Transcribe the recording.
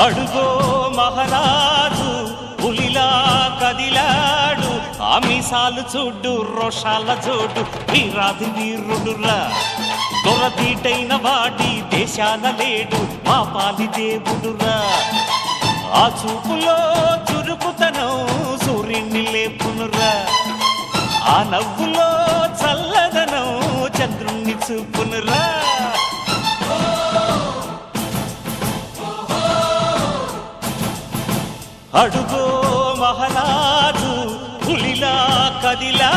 అడుగో మహారాజు పులిలా కదిలాడు, ఆ మీసాలు చూడు రోషాల జోడు, వీరాది వీరుడురా దొరదీటైన వాడి దేశాల లేడు, మా పాలి దేవుడురా. ఆ చూపులో చురుకుతనం సూర్యుని లేపునురా, ఆ నవ్వులో చల్లదనం చంద్రుణ్ణి చూపునురా. అడుగో మహారాజు పులిలా కదిలా